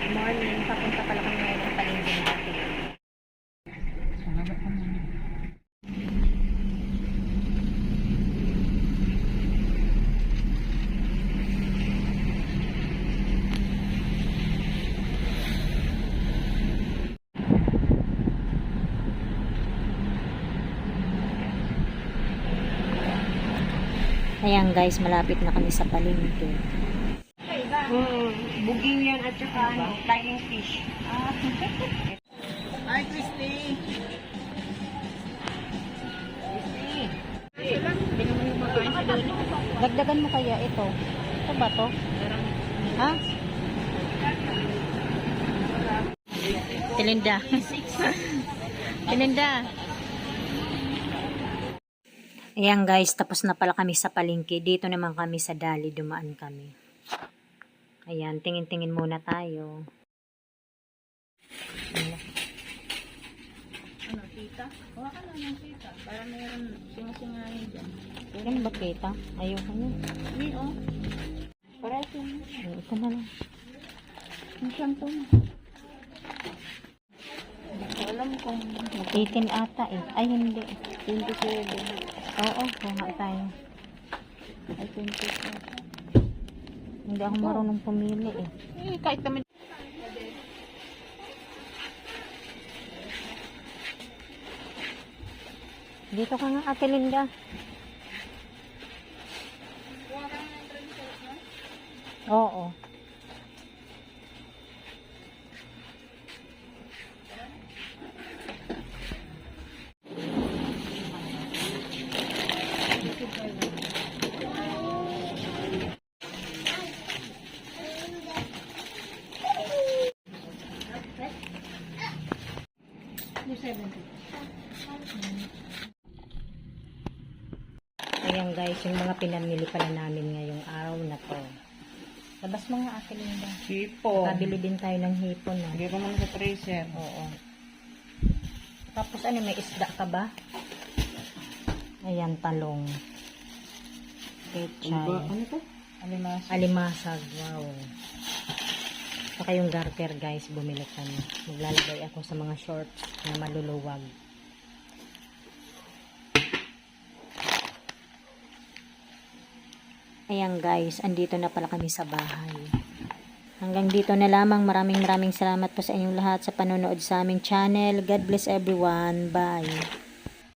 Morning, papunta pala kami ngayon ng palengke natin. Ayan guys, malapit na kami sa palengke. Buging yan at saka flying fish. Hi, Christy! Dagdagan mo kaya ito. Ito ba to? Ha? Tilinda. Tilinda. Ayan guys, tapos na pala kami sa palengke. Dito naman kami sa Dali, dumaan kami. Ayan, tingin-tingin muna tayo. Ano, tita? Huwag ka lang ng tita. Para mayroon singasingahin dyan. Ano ba kita? Ayoko na. Hindi, oh. Para ito. Ito na lang. Ang shampoo mo. Hindi ko alam kung 18 ata eh. Ay, hindi. 27. Oo, kuha tayo. Ay, 27. Hindi ako marunong pumili eh. Kahit kami. Dito ka nga, Ate Linda. Oo. Ayan guys, yung mga pinamili pala namin ngayong araw na to. Labas mo nga, Ate Linda. Hipon. Kabili din tayo ng hipon. Hindi ko man sa tracer. Oo. Tapos ano, may isda ka ba? Ayan, talong. Pechay. Ano to? Alimas. Alimasag, wow. Saka yung garter guys, bumili kami. Maglalagay ako sa mga shorts na maluluwag. Ayan guys, andito na pala kami sa bahay. Hanggang dito na lamang. Maraming salamat po sa inyong lahat sa panonood sa aming channel. God bless everyone. Bye.